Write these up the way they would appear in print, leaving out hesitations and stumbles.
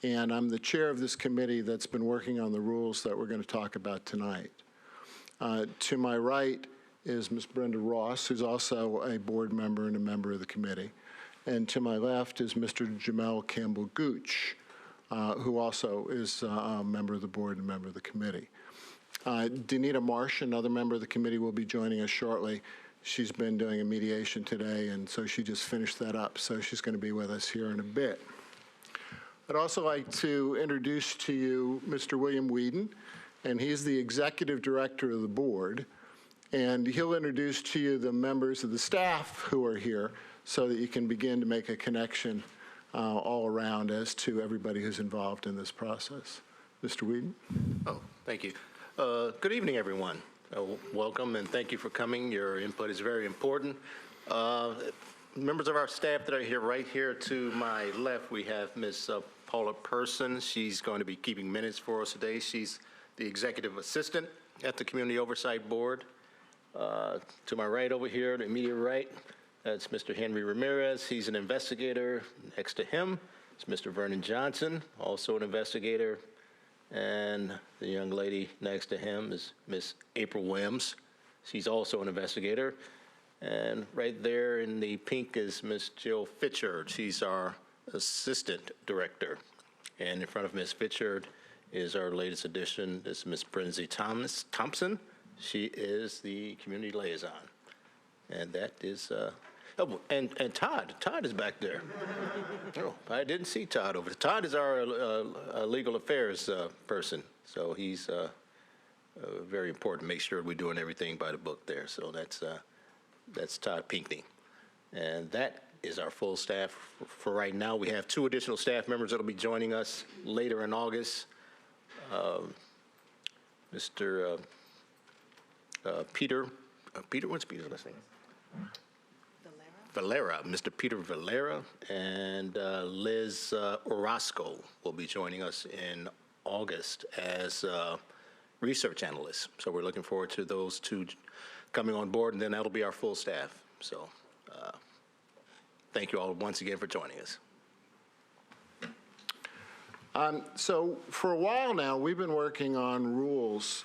and I'm the chair of this committee that's been working on the rules that we're going to talk about tonight. To my right is Ms. Brenda Ross, who's also a board member and a member of the committee. And to my left is Mr. Jamel Campbell-Gooch, who also is a member of the board and a member of the committee. Danita Marsh, another member of the committee, will be joining us shortly. She's been doing a mediation today, and so she just finished that up, so she's going to be with us here in a bit. I'd also like to introduce to you Mr. William Whedon, and he's the executive director of the board, and he'll introduce to you the members of the staff who are here so that you can begin to make a connection all around as to everybody who's involved in this process. Mr. Whedon? Oh, thank you. Good evening, everyone. Welcome and thank you for coming. Your input is very important. Members of our staff that are here, right here to my left, we have Ms. Paula Person. She's going to be keeping minutes for us today. She's the executive assistant at the Community Oversight Board. To my right over here, the immediate right, that's Mr. Henry Ramirez. He's an investigator. Next to him is Mr. Vernon Johnson, also an investigator. And the young lady next to him is Miss April Williams. She's also an investigator. And right there in the pink is Miss Jill Fitchard. She's our assistant director. And in front of Miss Fitchard is our latest addition, is Miss Brinzy Thompson. She is the community liaison. And that is, oh, and Todd is back there. Oh, I didn't see Todd over there. Todd is our legal affairs person, so he's very important. Make sure we're doing everything by the book there. So that's Todd Pinckney, and that is our full staff for right now. We have 2 additional staff members that'll be joining us later in August. Mr. Peter, what's Peter's last name? Valera, Mr. Peter Valera, and Liz Orozco will be joining us in August as research analysts. So we're looking forward to those 2 coming on board, and then that'll be our full staff. So thank you all once again for joining us. So for a while now, we've been working on rules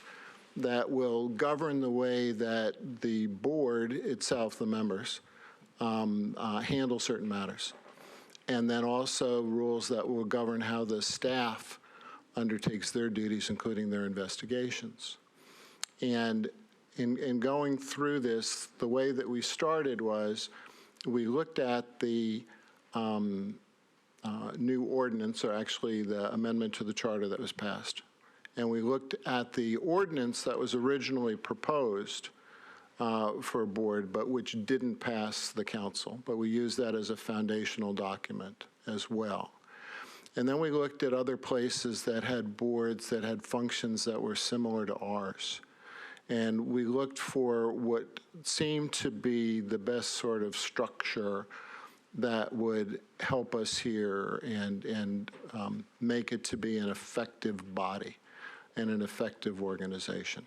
that will govern the way that the board itself, the members, handle certain matters. And then also rules that will govern how the staff undertakes their duties, including their investigations. And in going through this, the way that we started was we looked at the new ordinance, or actually the amendment to the charter that was passed. And we looked at the ordinance that was originally proposed for a board, but which didn't pass the council. But we used that as a foundational document as well. And then we looked at other places that had boards that had functions that were similar to ours. And we looked for what seemed to be the best sort of structure that would help us here and make it to be an effective body and an effective organization.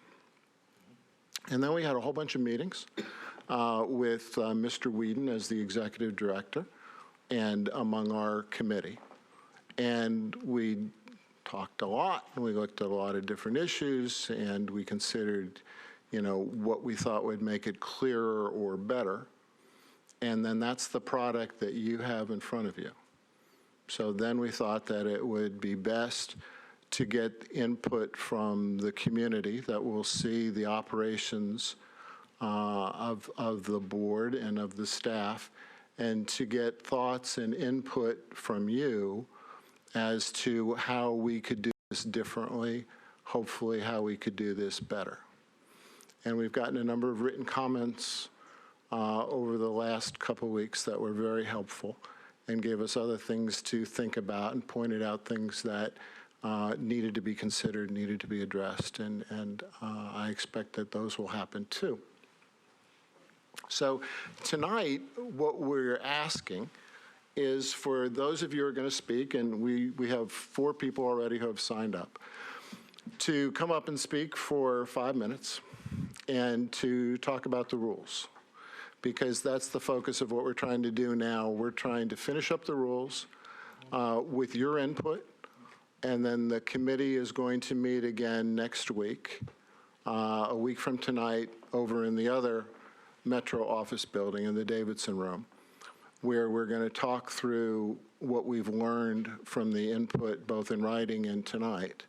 And then we had a whole bunch of meetings with Mr. Whedon as the executive director and among our committee. And we talked a lot, and we looked at a lot of different issues, and we considered, you know, what we thought would make it clearer or better. And then that's the product that you have in front of you. So then we thought that it would be best to get input from the community that will see the operations of the board and of the staff, and to get thoughts and input from you as to how we could do this differently, hopefully how we could do this better. And we've gotten a number of written comments over the last couple of weeks that were very helpful and gave us other things to think about and pointed out things that needed to be considered, needed to be addressed, and I expect that those will happen too. So tonight, what we're asking is for those of you who are going to speak, and we have 4 people already who have signed up, to come up and speak for 5 minutes and to talk about the rules, because that's the focus of what we're trying to do now. We're trying to finish up the rules with your input And then the committee is going to meet again next week, a week from tonight, over in the other Metro office building in the Davidson Room, where we're going to talk through what we've learned from the input both in writing and tonight,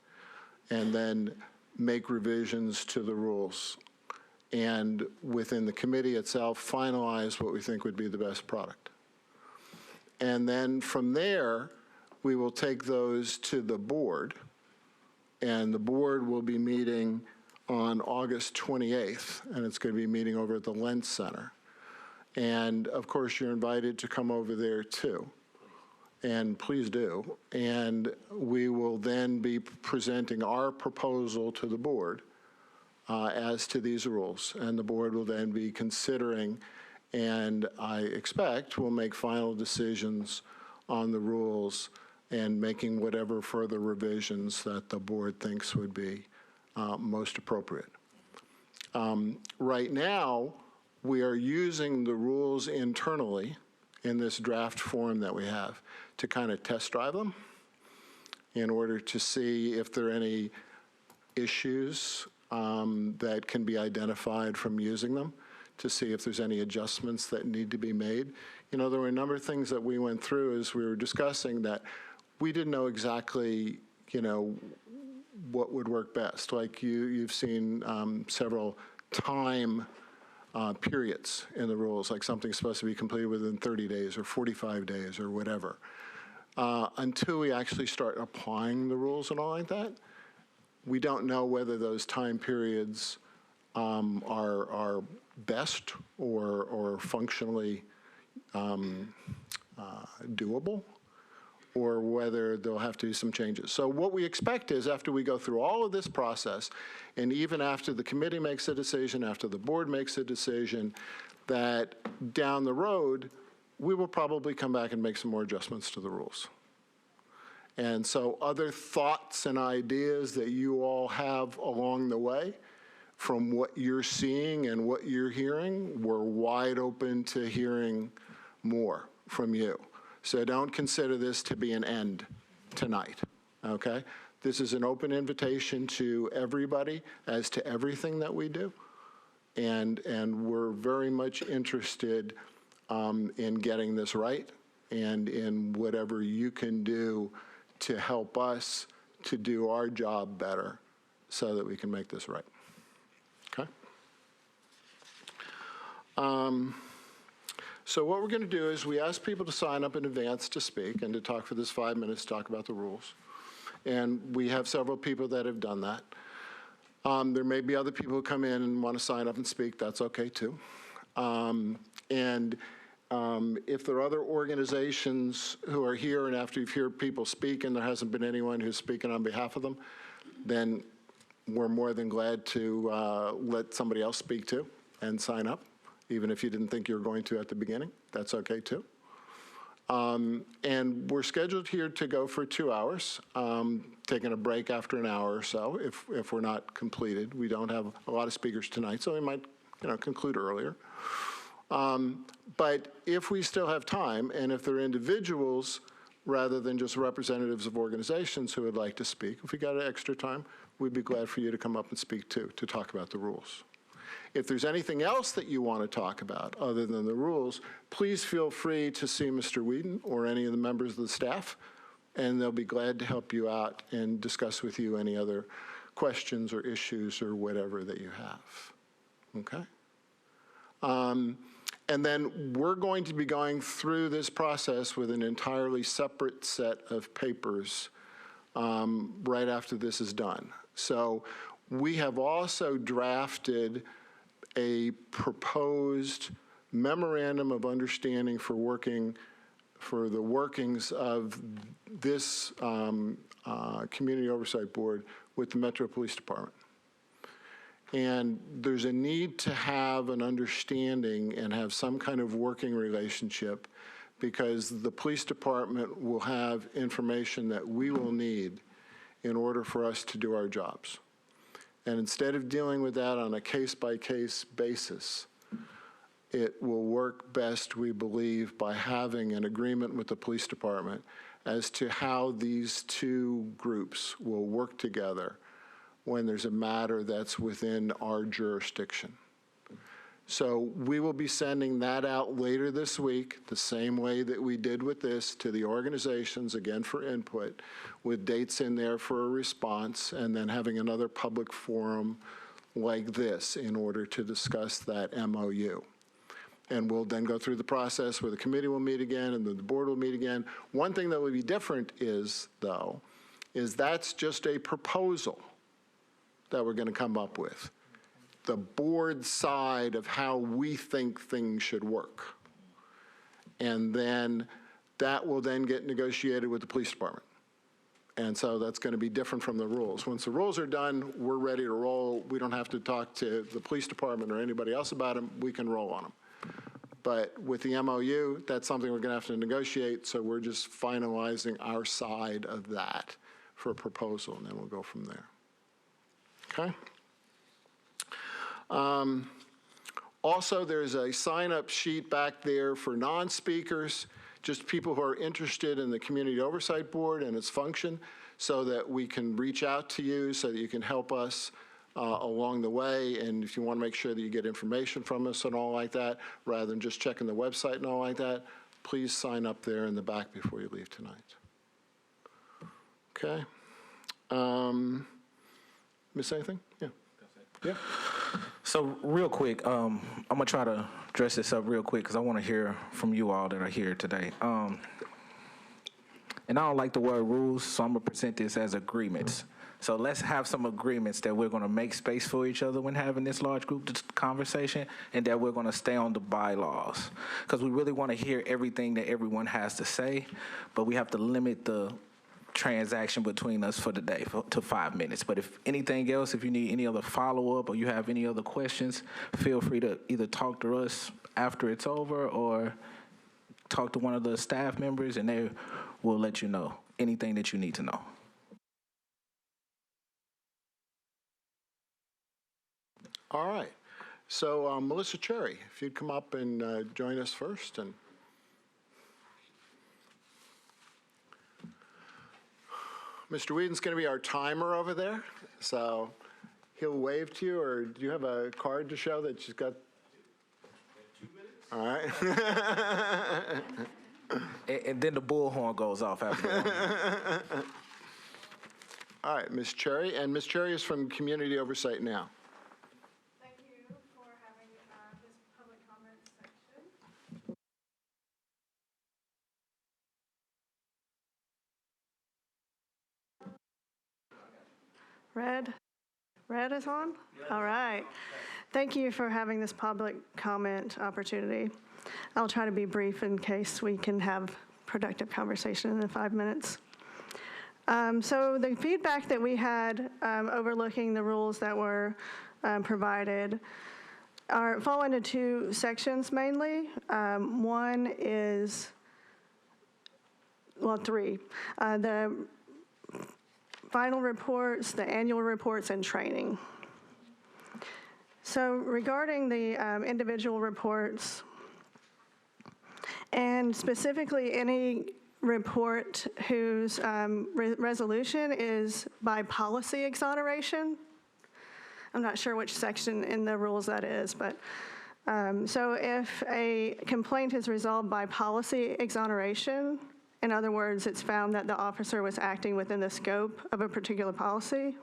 and then make revisions to the rules. And within the committee itself, finalize what we think would be the best product. And then from there, we will take those to the board, and the board will be meeting on August 28th, and it's going to be meeting over at the Lentz Center. And of course, you're invited to come over there too, and please do. And we will then be presenting our proposal to the board as to these rules, and the board will then be considering, and I expect will make final decisions on the rules and making whatever further revisions that the board thinks would be most appropriate. Right now, we are using the rules internally in this draft form that we have to kind of test drive them in order to see if there are any issues that can be identified from using them, to see if there's any adjustments that need to be made. You know, there were a number of things that we went through as we were discussing that we didn't know exactly, you know, what would work best. Like you've seen several time periods in the rules, like something's supposed to be completed within 30 days or 45 days or whatever. Until we actually start applying the rules and all like that, we don't know whether those time periods are best or functionally doable, or whether there'll have to be some changes. So what we expect is after we go through all of this process, and even after the committee makes a decision, after the board makes a decision, that down the road, we will probably come back and make some more adjustments to the rules. And so other thoughts and ideas that you all have along the way from what you're seeing and what you're hearing, we're wide open to hearing more from you. So don't consider this to be an end tonight, okay? This is an open invitation to everybody as to everything that we do. And we're very much interested in getting this right and in whatever you can do to help us to do our job better so that we can make this right, okay? So what we're going to do is we ask people to sign up in advance to speak and to talk for this 5 minutes, talk about the rules. And we have several people that have done that. There may be other people who come in and want to sign up and speak. That's okay, too. If there are other organizations who are here and after you've heard people speak and there hasn't been anyone who's speaking on behalf of them, then we're more than glad to let somebody else speak too and sign up. Even if you didn't think you were going to at the beginning, that's okay too. And we're scheduled here to go for 2 hours, taking a break after an hour or so if we're not completed. We don't have a lot of speakers tonight, so we might conclude earlier. But if we still have time, and if there are individuals rather than just representatives of organizations who would like to speak, if we got extra time, we'd be glad for you to come up and speak too, to talk about the rules. If there's anything else that you want to talk about other than the rules, please feel free to see Mr. Whedon or any of the members of the staff, and they'll be glad to help you out and discuss with you any other questions or issues or whatever that you have, okay? And then we're going to be going through this process with an entirely separate set of papers right after this is done. So we have also drafted a proposed memorandum of understanding for the workings of this Community Oversight Board with the Metro Police Department. And there's a need to have an understanding and have some kind of working relationship because the police department will have information that we will need in order for us to do our jobs. And instead of dealing with that on a case-by-case basis, it will work best, we believe, by having an agreement with the police department as to how these two groups will work together when there's a matter that's within our jurisdiction. So we will be sending that out later this week, the same way that we did with this, to the organizations, again for input, with dates in there for a response, and then having another public forum like this in order to discuss that MOU. And we'll then go through the process where the committee will meet again and then the board will meet again. One thing that will be different is, though, is that's just a proposal that we're going to come up with. The board side of how we think things should work. And then that will then get negotiated with the police department. And so that's going to be different from the rules. Once the rules are done, we're ready to roll. We don't have to talk to the police department or anybody else about them. We can roll on them. But with the MOU, that's something we're going to have to negotiate, so we're just finalizing our side of that for a proposal, and then we'll go from there. Okay? Also, there's a sign-up sheet back there for non-speakers, just people who are interested in the Community Oversight Board and its function, so that we can reach out to you, so that you can help us along the way. And if you want to make sure that you get information from us and all like that, rather than just checking the website and all like that, please sign up there in the back before you leave tonight. Okay. Miss anything? Yeah. Yeah. So real quick, I'm gonna try to dress this up real quick because I want to hear from you all that are here today. And I don't like the word rules, so I'm gonna present this as agreements. So let's have some agreements that we're gonna make space for each other when having this large group conversation, and that we're gonna stay on the bylaws, because we really want to hear everything that everyone has to say, but we have to limit the transaction between us for the day to 5 minutes. But if anything else, if you need any other follow-up or you have any other questions, feel free to either talk to us after it's over or talk to one of the staff members, and they will let you know anything that you need to know. All right. So Melissa Cherry, if you'd come up and join us first. And Mr. Whedon's going to be our timer over there, so he'll wave to you, or do you have a card to show that you've got? 2 minutes. All right. And then the bullhorn goes off after that. All right, Ms. Cherry, and Ms. Cherry is from Community Oversight now. Thank you for having this public comment section. Red is on? All right. Thank you for having this public comment opportunity. I'll try to be brief in case we can have productive conversation in the 5 minutes. So the feedback that we had overlooking the rules that were provided fall into two sections mainly. One is, well, three. The final reports, the annual reports, and training. So regarding the individual reports, and specifically any report whose resolution is by policy exoneration, I'm not sure which section in the rules that is, but so if a complaint is resolved by policy exoneration, in other words, it's found that the officer was acting within the scope of a particular policy,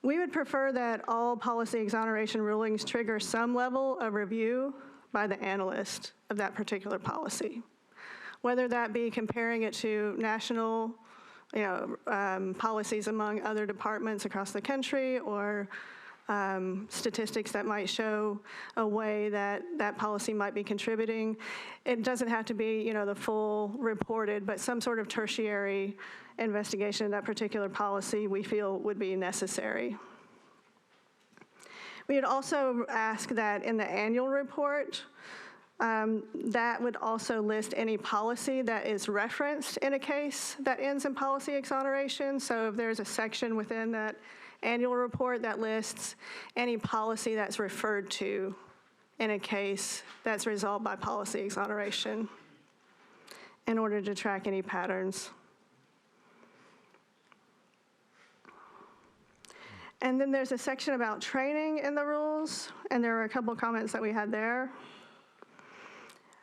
we would prefer that all policy exoneration rulings trigger some level of review by the analyst of that particular policy, whether that be comparing it to national policies among other departments across the country, or statistics that might show a way that that policy might be contributing. It doesn't have to be, the full reported, but some sort of tertiary investigation of that particular policy we feel would be necessary. We would also ask that in the annual report, that would also list any policy that is referenced in a case that ends in policy exoneration. So if there's a section within that annual report that lists any policy that's referred to in a case that's resolved by policy exoneration. in order to track any patterns. And then there's a section about training in the rules, and there were a couple comments that we had there.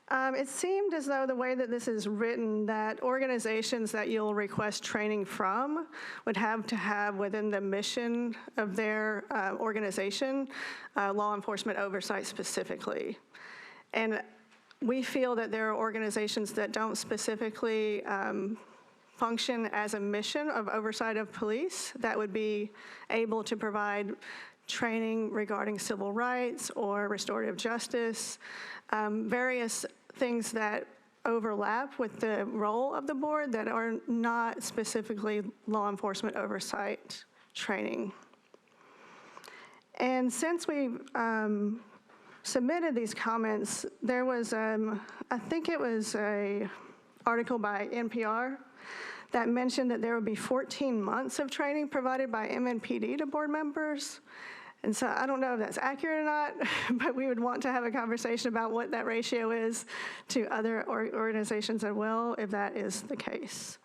It seemed as though the way that this is written, that organizations that you'll request training from would have to have within the mission of their organization, law enforcement oversight specifically. And we feel that there are organizations that don't specifically function as a mission of oversight of police that would be able to provide training regarding civil rights or restorative justice, various things that overlap with the role of the board that are not specifically law enforcement oversight training. And since we submitted these comments, there was, I think it was an article by NPR that mentioned that there would be 14 months of training provided by MNPD to board members. And so I don't know if that's accurate or not, but we would want to have a conversation about what that ratio is to other organizations as well, if that is the case.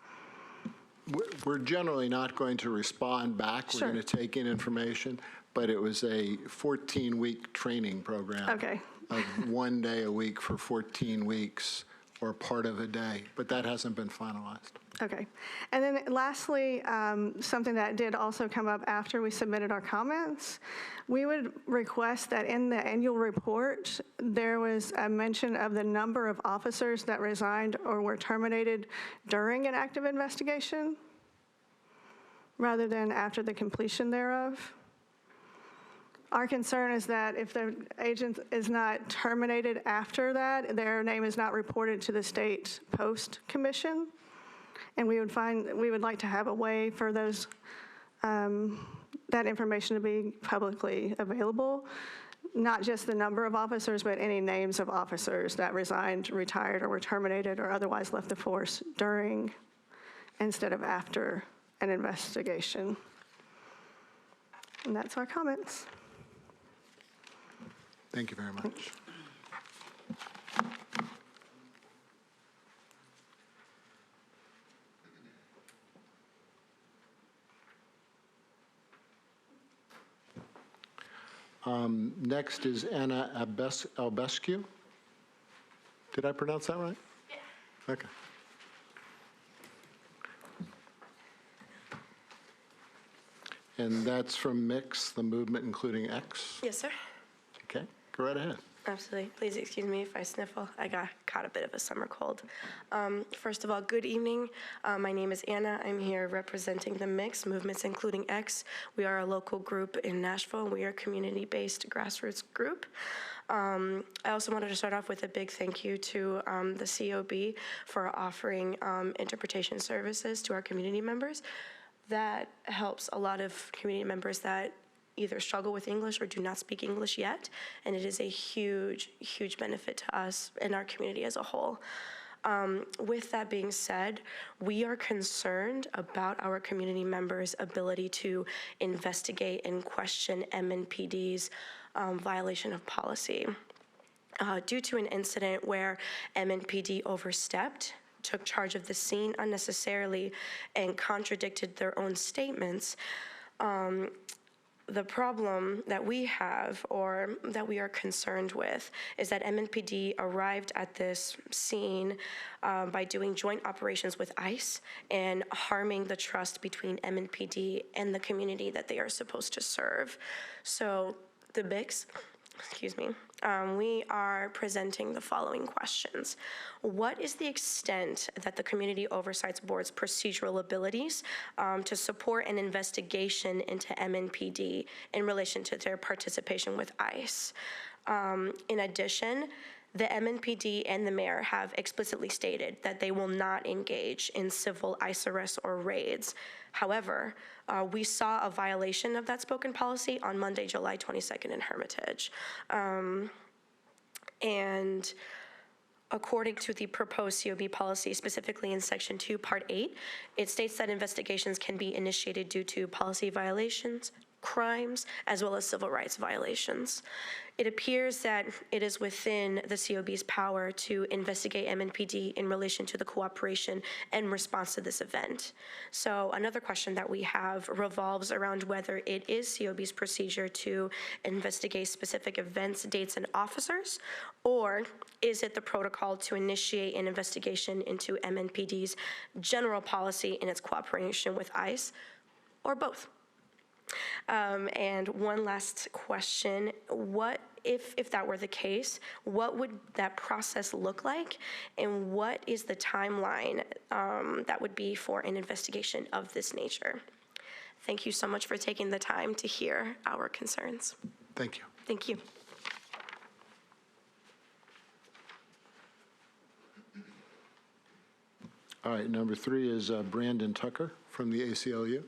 We're generally not going to respond back. Sure. We're going to take in information, but it was a 14-week training program. Okay. Of 1 day a week for 14 weeks, or part of a day, but that hasn't been finalized. Okay. And then lastly, something that did also come up after we submitted our comments, we would request that in the annual report, there was a mention of the number of officers that resigned or were terminated during an active investigation, rather than after the completion thereof. Our concern is that if the agent is not terminated after that, their name is not reported to the state post commission. And we would like to have a way for those, that information to be publicly available. Not just the number of officers, but any names of officers that resigned, retired, or were terminated, or otherwise left the force during instead of after an investigation. And that's our comments. Thank you very much. Next is Anna Albescu. Did I pronounce that right? Yeah. Okay. And that's from MIX, the movement including X. Yes, sir. Okay, go right ahead. Absolutely. Please excuse me if I sniffle. I caught a bit of a summer cold. First of all, good evening. My name is Anna. I'm here representing the MIX, Movements Including X. We are a local group in Nashville. We are a community-based grassroots group. I also wanted to start off with a big thank you to the COB for offering interpretation services to our community members. That helps a lot of community members that either struggle with English or do not speak English yet, and it is a huge, huge benefit to us and our community as a whole. With that being said, we are concerned about our community members' ability to investigate and question MNPD's violation of policy. Due to an incident where MNPD overstepped, took charge of the scene unnecessarily, and contradicted their own statements, the problem that we have, or that we are concerned with, is that MNPD arrived at this scene by doing joint operations with ICE and harming the trust between MNPD and the community that they are supposed to serve. So the BICS, excuse me, we are presenting the following questions. What is the extent that the Community Oversight Board's procedural abilities to support an investigation into MNPD in relation to their participation with ICE? In addition, the MNPD and the mayor have explicitly stated that they will not engage in civil ICE arrests or raids. However, we saw a violation of that spoken policy on Monday, July 22nd in Hermitage. And according to the proposed COB policy, specifically in Section 2, Part 8, it states that investigations can be initiated due to policy violations, crimes, as well as civil rights violations. It appears that it is within the COB's power to investigate MNPD in relation to the cooperation and response to this event. So another question that we have revolves around whether it is COB's procedure to investigate specific events, dates, and officers, or is it the protocol to initiate an investigation into MNPD's general policy in its cooperation with ICE, or both? And one last question, what, if that were the case, what would that process look like? And what is the timeline that would be for an investigation of this nature? Thank you so much for taking the time to hear our concerns. Thank you. Thank you. All right, number 3 is Brandon Tucker from the ACLU.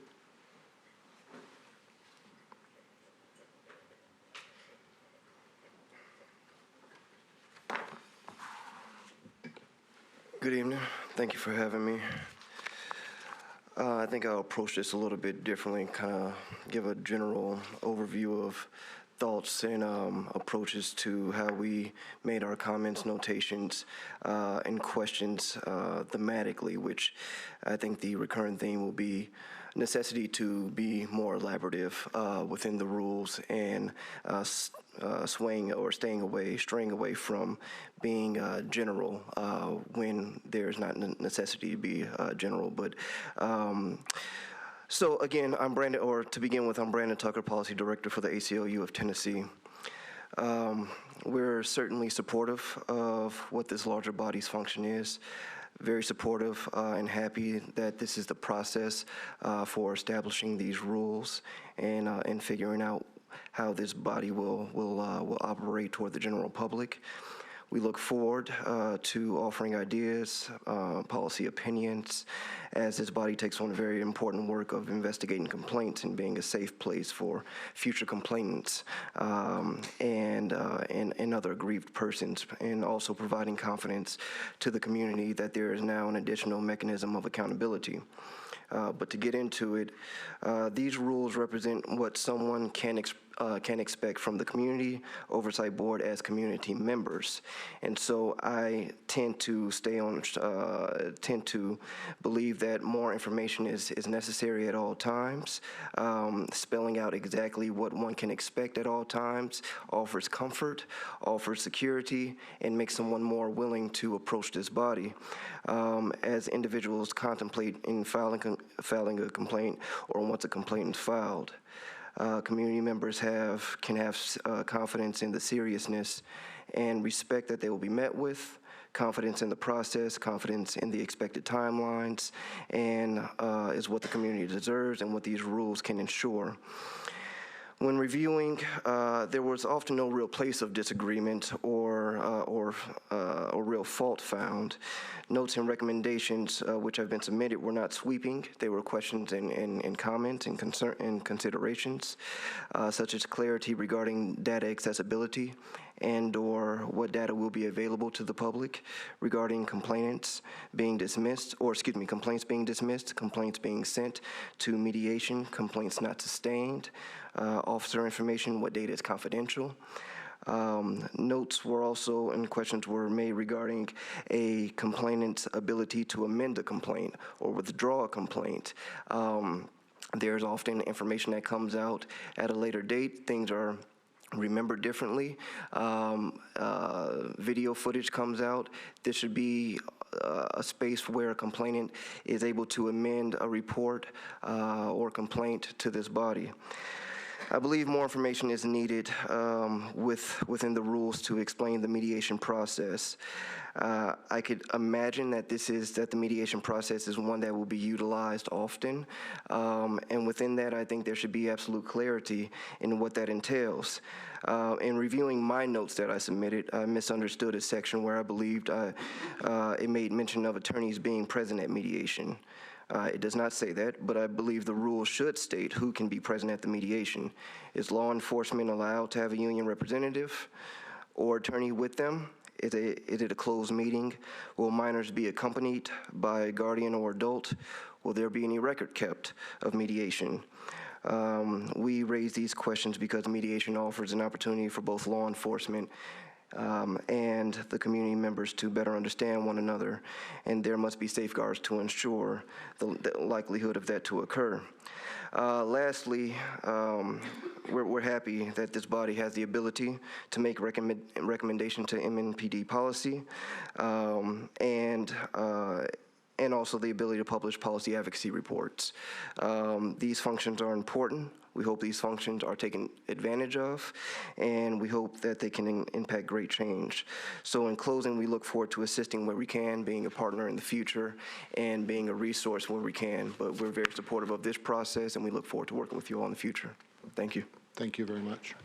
Good evening. Thank you for having me. I think I'll approach this a little bit differently, kind of give a general overview of thoughts and approaches to how we made our comments, notations, and questions thematically, which I think the recurrent theme will be necessity to be more elaborative within the rules and straying away from being general when there's not necessity to be general. But so again, I'm Brandon Tucker, Policy Director for the ACLU of Tennessee. We're certainly supportive of what this larger body's function is. Very supportive and happy that this is the process for establishing these rules and figuring out how this body will operate toward the general public. We look forward to offering ideas, policy opinions, as this body takes on a very important work of investigating complaints and being a safe place for future complainants and other aggrieved persons, and also providing confidence to the community that there is now an additional mechanism of accountability. But to get into it, these rules represent what someone can expect from the Community Oversight Board as community members. And so I tend to believe that more information is necessary at all times. Spelling out exactly what one can expect at all times offers comfort, offers security, and makes someone more willing to approach this body. As individuals contemplate in filing a complaint or once a complaint is filed. Community members can have confidence in the seriousness and respect that they will be met with, confidence in the process, confidence in the expected timelines, and is what the community deserves and what these rules can ensure. When reviewing, there was often no real place of disagreement or real fault found. Notes and recommendations which have been submitted were not sweeping. They were questions and comments and considerations, such as clarity regarding data accessibility and/or what data will be available to the public regarding complaints being dismissed, complaints being dismissed, complaints being sent to mediation, complaints not sustained, officer information, what data is confidential. Notes were also and questions were made regarding a complainant's ability to amend a complaint or withdraw a complaint. There's often information that comes out at a later date. Things are remembered differently. Video footage comes out. This should be a space where a complainant is able to amend a report or complaint to this body. I believe more information is needed within the rules to explain the mediation process. I could imagine that the mediation process is one that will be utilized often, and within that, I think there should be absolute clarity in what that entails. In reviewing my notes that I submitted, I misunderstood a section where I believed it made mention of attorneys being present at mediation. It does not say that, but I believe the rule should state who can be present at the mediation. Is law enforcement allowed to have a union representative or attorney with them? Is it a closed meeting? Will minors be accompanied by a guardian or adult? Will there be any record kept of mediation? We raise these questions because mediation offers an opportunity for both law enforcement and the community members to better understand one another, and there must be safeguards to ensure the likelihood of that to occur. Lastly, we're happy that this body has the ability to make recommendation to MNPD policy, and also the ability to publish policy advocacy reports. These functions are important. We hope these functions are taken advantage of, and we hope that they can impact great change. So in closing, we look forward to assisting where we can, being a partner in the future, and being a resource where we can. But we're very supportive of this process, and we look forward to working with you all in the future. Thank you. Thank you very much.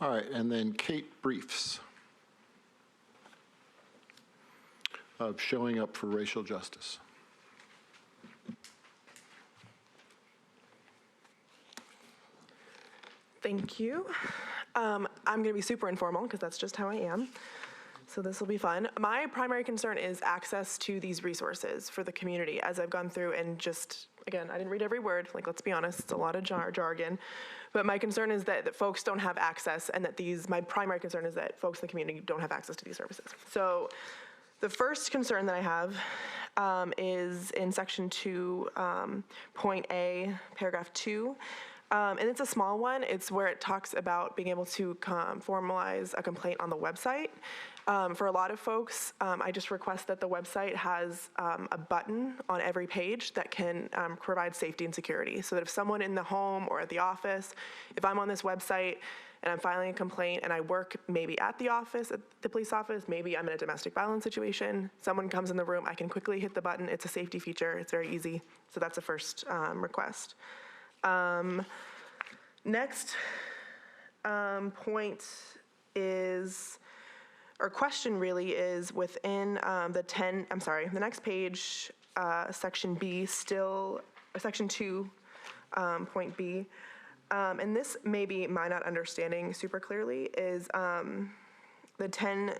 All right, and then Kate briefs of showing up for racial justice. Thank you. I'm going to be super informal because that's just how I am. So this will be fun. My primary concern is access to these resources for the community as I've gone through and just, again, I didn't read every word. Like, let's be honest, it's a lot of jargon. But my concern is that folks don't have access, and that my primary concern is that folks in the community don't have access to these services. So the first concern that I have is in section 2, point A, paragraph 2. And it's a small one. It's where it talks about being able to formalize a complaint on the website. For a lot of folks, I just request that the website has a button on every page that can provide safety and security. So that if someone in the home or at the office, if I'm on this website and I'm filing a complaint and I work maybe at the office, at the police office, maybe I'm in a domestic violence situation, someone comes in the room, I can quickly hit the button. It's a safety feature. It's very easy. So that's the first request. Next point is, or question really is within the next page, section B, section 2, point B. And this may be my not understanding super clearly is the 10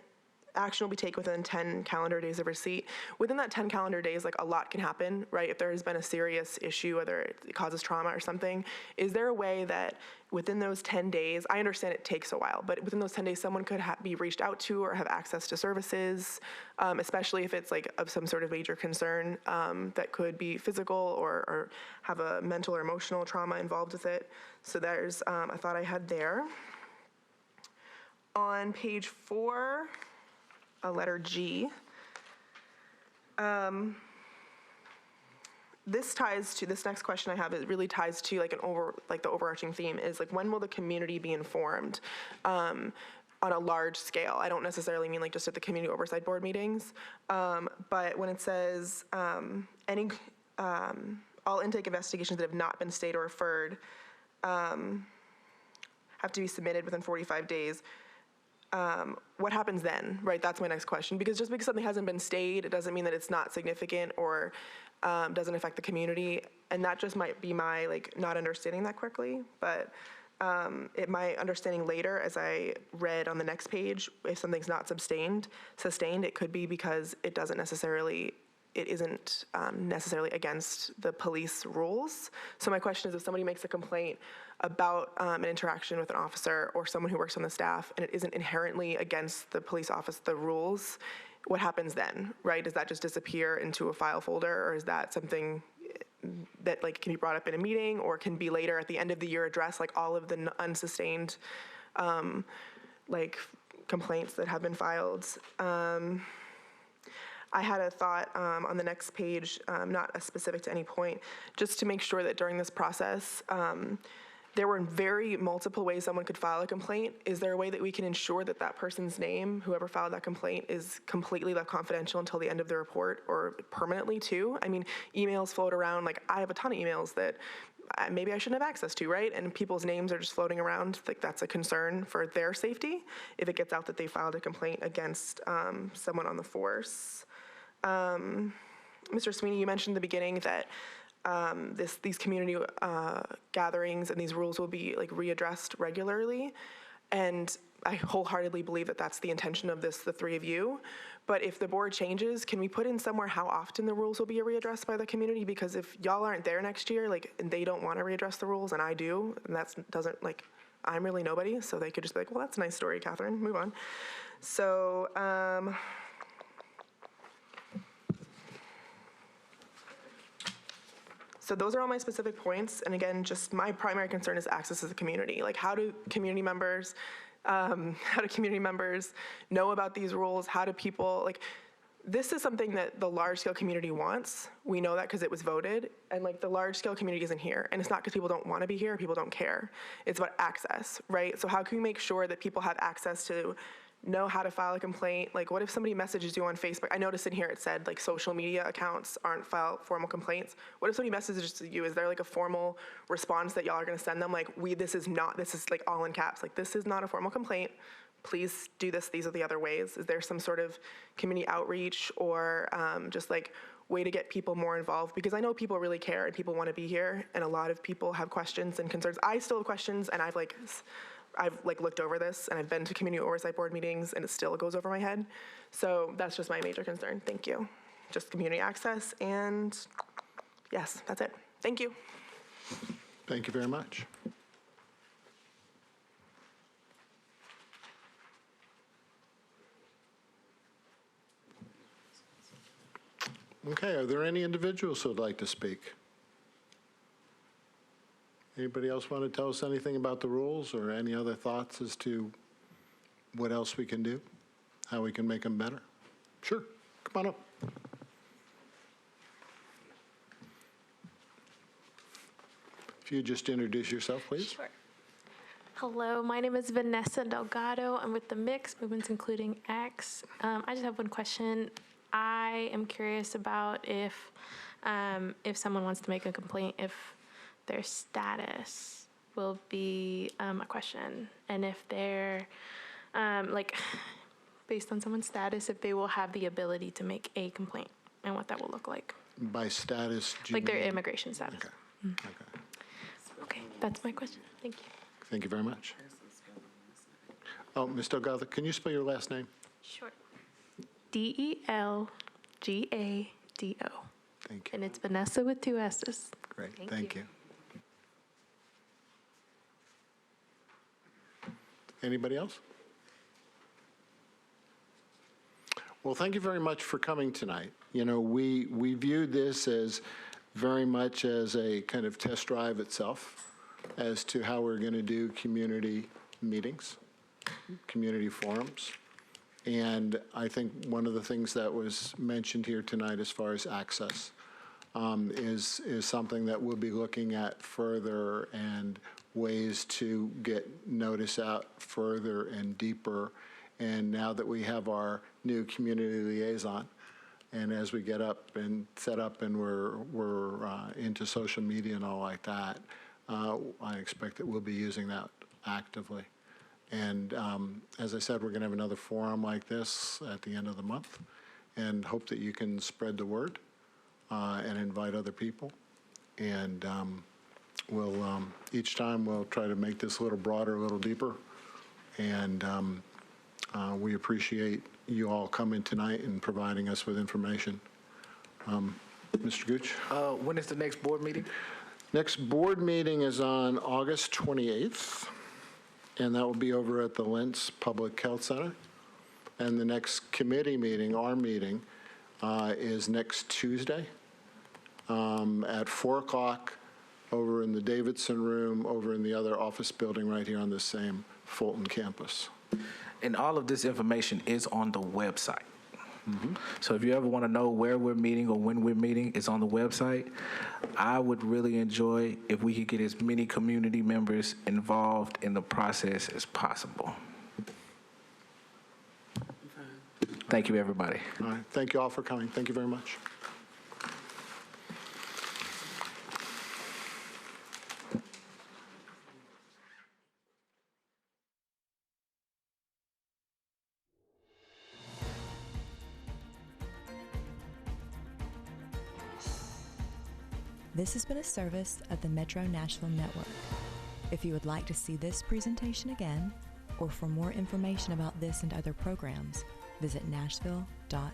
action will be taken within 10 calendar days of receipt. Within that 10 calendar days, like, a lot can happen, right? If there has been a serious issue, whether it causes trauma or something, is there a way that within those 10 days, I understand it takes a while, but within those 10 days, someone could be reached out to or have access to services, especially if it's like of some sort of major concern that could be physical or have a mental or emotional trauma involved with it. So there's a thought I had there. On page 4, a letter G. This next question I have, it really ties to the overarching theme is like, when will the community be informed on a large scale? I don't necessarily mean like just at the community oversight board meetings, but when it says all intake investigations that have not been stayed or referred have to be submitted within 45 days. What happens then, right? That's my next question. Because just because something hasn't been stayed, it doesn't mean that it's not significant or doesn't affect the community. And that just might be my not understanding that quickly. But my understanding later, as I read on the next page, if something's not sustained, it could be because it isn't necessarily against the police rules. So my question is, if somebody makes a complaint about an interaction with an officer or someone who works on the staff and it isn't inherently against the police office, the rules, what happens then, right? Does that just disappear into a file folder, or is that something that can be brought up in a meeting or can be later at the end of the year addressed, like all of the unsustained complaints that have been filed? I had a thought on the next page, not specific to any point, just to make sure that during this process, there were very multiple ways someone could file a complaint. Is there a way that we can ensure that that person's name, whoever filed that complaint, is completely left confidential until the end of the report, or permanently too? I mean, emails float around. I have a ton of emails that maybe I shouldn't have access to, right? And people's names are just floating around. That's a concern for their safety if it gets out that they filed a complaint against someone on the force. Mr. Sweeney, you mentioned in the beginning that these community gatherings and these rules will be readdressed regularly. And I wholeheartedly believe that that's the intention of this, the three of you. But if the board changes, can we put in somewhere how often the rules will be readdressed by the community? Because if y'all aren't there next year, like, and they don't want to readdress the rules, and I do, and that doesn't, like, I'm really nobody, so they could just be like, well, that's a nice story, Catherine, move on. So, so those are all my specific points. And again, just my primary concern is access to the community. Like, how do community members know about these rules? How do people, like, this is something that the large scale community wants. We know that because it was voted, and like the large scale community isn't here. And it's not because people don't want to be here, people don't care. It's about access, right? So how can we make sure that people have access to know how to file a complaint? Like, what if somebody messages you on Facebook? I noticed in here it said like social media accounts aren't file formal complaints. What if somebody messages you? Is there like a formal response that y'all are going to send them? Like, this is like all in caps. Like, this is not a formal complaint. Please do this. These are the other ways. Is there some sort of community outreach or just like way to get people more involved? Because I know people really care and people want to be here, and a lot of people have questions and concerns. I still have questions, and I've looked over this, and I've been to community oversight board meetings, and it still goes over my head. So that's just my major concern. Thank you. Just community access, and yes, that's it. Thank you. Thank you very much. Okay, are there any individuals who would like to speak? Anybody else want to tell us anything about the rules or any other thoughts as to what else we can do, how we can make them better? Sure, come on up. If you just introduce yourself, please. Sure. Hello, my name is Vanessa Delgado. I'm with the Mix, Movements Including X. I just have one question. I am curious about if someone wants to make a complaint, if their status will be a question, and if they're, based on someone's status, if they will have the ability to make a complaint, and what that will look like. By status, do you Like their mean- immigration status. Okay. Okay. Okay, that's my question. Thank you. Thank you very much. Oh, Ms. Delgado, can you spell your last name? Sure. Delgado. Thank you. And it's Vanessa with 2 S's. Great, Thank thank you. you. Anybody else? Well, thank you very much for coming tonight. You know, we viewed this as very much as a kind of test drive itself as to how we're going to do community meetings, community forums. And I think one of the things that was mentioned here tonight as far as access is something that we'll be looking at further, and ways to get notice out further and deeper. And now that we have our new community liaison, and as we get up and set up and we're into social media and all like that, I expect that we'll be using that actively. And as I said, we're going to have another forum like this at the end of the month, and hope that you can spread the word and invite other people. And we'll each time we'll try to make this a little broader, a little deeper. And we appreciate you all coming tonight and providing us with information. Mr. Gooch? When is the next board meeting? Next board meeting is on August 28th. And that will be over at the Lentz Public Health Center. And the next committee meeting, our meeting, is next Tuesday at 4 o'clock over in the Davidson Room, over in the other office building right here on the same Fulton campus. And all of this information is on the website. So if you ever want to know where we're meeting or when we're meeting, it's on the website. I would really enjoy if we could get as many community members involved in the process as possible. Thank you, everybody. All right. Thank you all for coming. Thank you very much. This has been a service of the Metro Nashville Network. If you would like to see this presentation again, or for more information about this and other programs, visit nashville.gov.